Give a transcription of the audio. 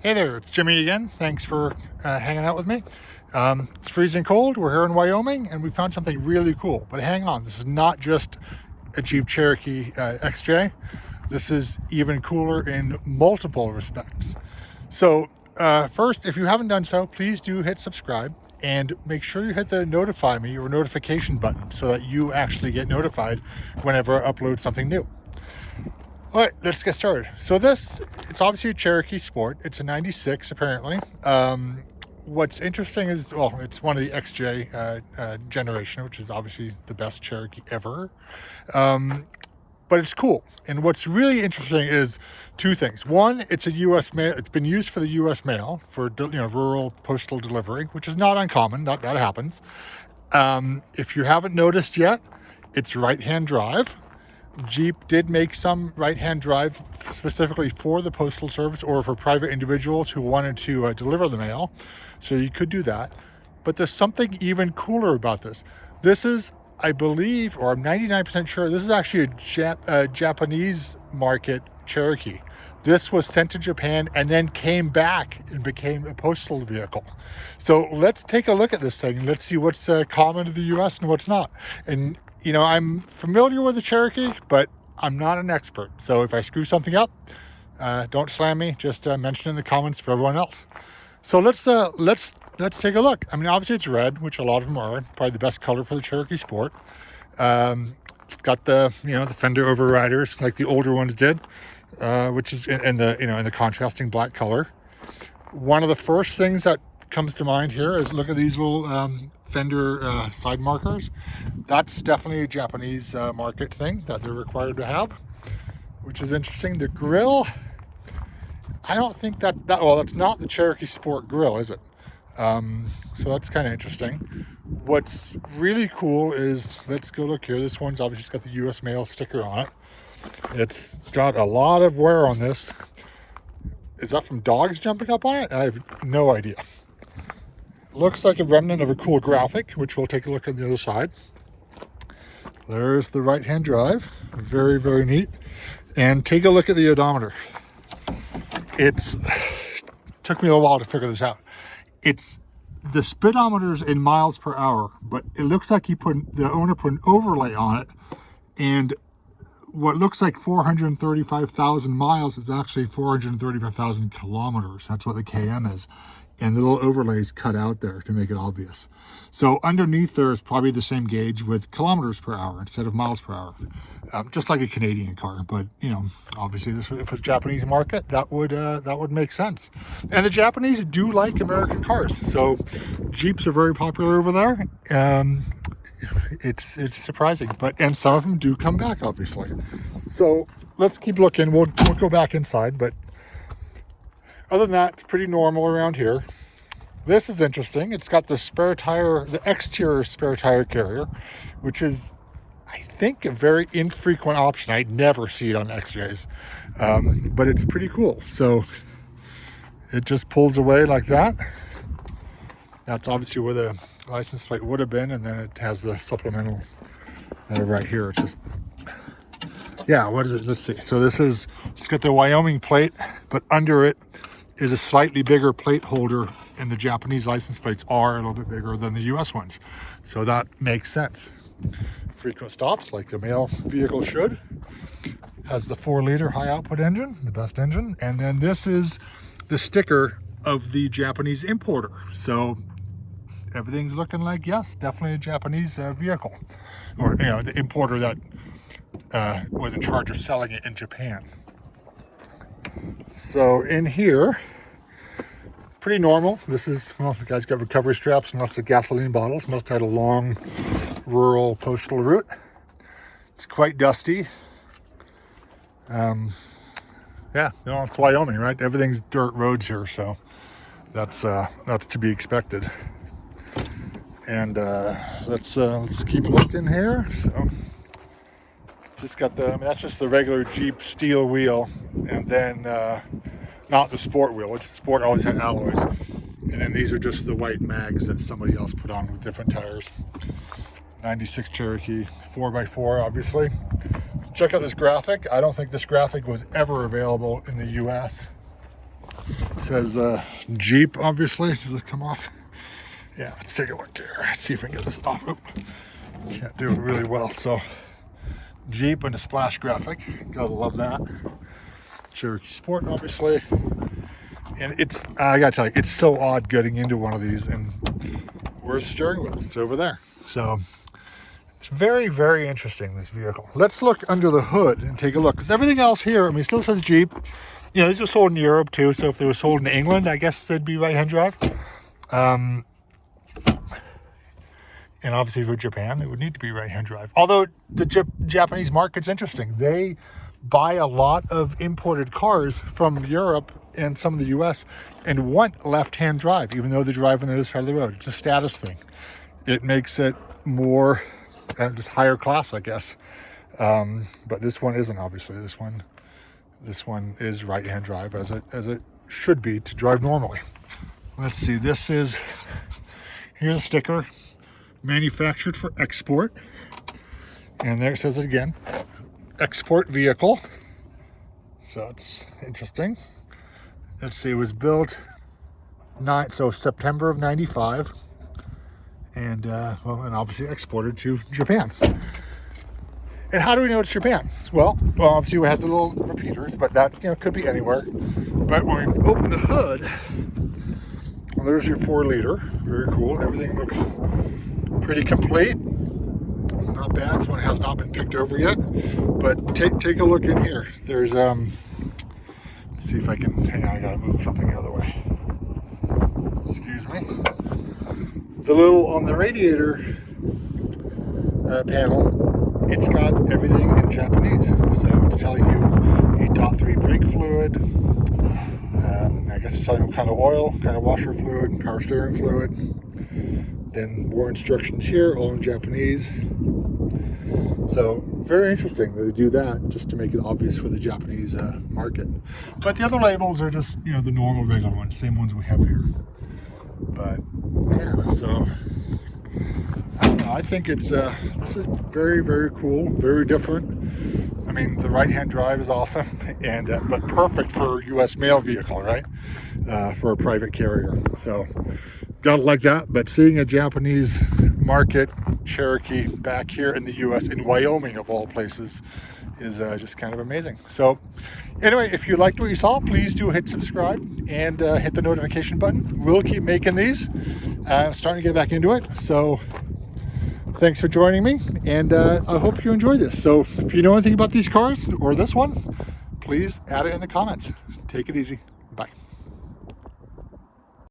Hey there, it's Jimmy again. Thanks for hanging out with me. It's freezing cold. We're here in Wyoming and we found something really cool. But hang on, this is not just a Jeep Cherokee XJ. This is even cooler in multiple respects. So first, if you haven't done so, please do hit subscribe and make sure you hit the notify me or notification button so that you actually get notified whenever I upload something new. All right, let's get started. So it's obviously a Cherokee Sport. It's a 96 apparently. What's interesting is, well, it's one of the XJ generation, which is obviously the best Cherokee ever. But it's cool. And what's really interesting is two things. One, it's a U.S. mail. It's been used for the U.S. mail for rural postal delivery, which is not uncommon. That happens. If you haven't noticed yet, it's right-hand drive. Jeep did make some right-hand drive specifically for the Postal Service or for private individuals who wanted to deliver the mail. So you could do that. But there's something even cooler about this. This is, I believe, or I'm 99% sure, this is actually a Japanese market Cherokee. This was sent to Japan and then came back and became a postal vehicle. So let's take a look at this thing. Let's see what's common to the US and what's not. And I'm familiar with the Cherokee, but I'm not an expert. So if I screw something up, don't slam me. Just mention in the comments for everyone else. So let's take a look. I mean, obviously it's red, which a lot of them are. Probably the best color for the Cherokee Sport. It's got the the fender overriders like the older ones did, which is in the contrasting black color. One of the first things that comes to mind here is look at these little fender side markers. That's definitely a Japanese market thing that they're required to have, which is interesting. The grill, I don't think well, that's not the Cherokee Sport grill, is it? So that's kind of interesting. What's really cool is, let's go look here. This one's obviously got the US mail sticker on it. It's got a lot of wear on this. Is that from dogs jumping up on it? I have no idea. Looks like a remnant of a cool graphic, which we'll take a look at the other side. There's the right-hand drive. Very, very neat. And take a look at the odometer. It took me a while to figure this out. It's the speedometer's in miles per hour, but it looks like the owner put an overlay on it, and what looks like 435,000 miles is actually 435,000 kilometers. That's what the KM is. And the little overlays cut out there to make it obvious. So underneath there is probably the same gauge with kilometers per hour instead of miles per hour. Just like a Canadian car, but obviously if it was Japanese market, that would make sense. And the Japanese do like American cars, so Jeeps are very popular over there. It's surprising, and some of them do come back, obviously. So let's keep looking. We'll go back inside, but other than that, it's pretty normal around here. This is interesting. It's got the spare tire, the exterior spare tire carrier, which is, I think, a very infrequent option. I never see it on XJs, but it's pretty cool. So it just pulls away like that. That's obviously where the license plate would have been, and then it has the supplemental right here. It's just, yeah, what is it? Let's see. So it's got the Wyoming plate, but under it is a slightly bigger plate holder, and the Japanese license plates are a little bit bigger than the US ones. So that makes sense. Frequent stops, like a mail vehicle should. Has the 4-liter high output engine, the best engine. And then this is the sticker of the Japanese importer. So everything's looking like, yes, definitely a Japanese vehicle. Or, the importer that was in charge of selling it in Japan. So in here, pretty normal. This is, well, the guy's got recovery straps and lots of gasoline bottles. Must have had a long rural postal route. It's quite dusty. Yeah, it's Wyoming, right? Everything's dirt roads here, so that's to be expected. And let's keep looking here. So just got that's just the regular Jeep steel wheel, and then not the sport wheel, which the sport always had alloys. And then these are just the white mags that somebody else put on with different tires. 96 Cherokee 4x4, obviously. Check out this graphic. I don't think this graphic was ever available in the US. It says Jeep, obviously. Does this come off? Yeah, let's take a look here. Let's see if we can get this off. Oh, can't do it really well. So Jeep and a splash graphic. Gotta love that. Cherokee Sport, obviously. And it's, I gotta tell you, it's so odd getting into one of these. And where's the steering wheel? It's over there. So it's very, very interesting, this vehicle. Let's look under the hood and take a look. Because everything else here, I mean, it still says Jeep. You know, these are sold in Europe too. So if they were sold in England, I guess they'd be right-hand drive. And obviously for Japan, it would need to be right-hand drive. Although the Japanese market's interesting. They buy a lot of imported cars from Europe and some of the US and want left-hand drive, even though they're driving on the other side of the road. It's a status thing. It makes it more, just higher class, I guess. But this one isn't, obviously. This one is right-hand drive as it should be to drive normally. Let's see, this is, here's a sticker. Manufactured for export, and there it says it again, export vehicle. So it's interesting. Let's see, it was built September of '95, and well, and obviously exported to Japan. And how do we know it's Japan? Well, obviously we have the little repeaters, but that, you know, could be anywhere. But when we open the hood, well, there's your 4-liter. Very cool. Everything looks pretty complete. Not bad. This one has not been picked over yet. But take a look in here. There's let's see if I can, hang on, I gotta move something the other way. Excuse me. The little, on the radiator panel, it's got everything in Japanese. So it's telling you E.3 brake fluid, I guess it's telling you what kind of oil, kind of washer fluid, power steering fluid. Then more instructions here, all in Japanese. So very interesting that they do that just to make it obvious for the Japanese market. But the other labels are just, you know, the normal regular ones, same ones we have here. But yeah, so I don't know, I think it's this is very, very cool, very different. I mean, the right-hand drive is awesome, and but perfect for U.S. mail vehicle, right? For a private carrier. So gotta like that. But seeing a Japanese market Cherokee back here in the U.S. in Wyoming of all places is just kind of amazing. So anyway, if you liked what you saw, please do hit subscribe and hit the notification button. We'll keep making these. Starting to get back into it. So thanks for joining me, and I hope you enjoy this. So if you know anything about these cars or this one, please add it in the comments. Take it easy. Bye.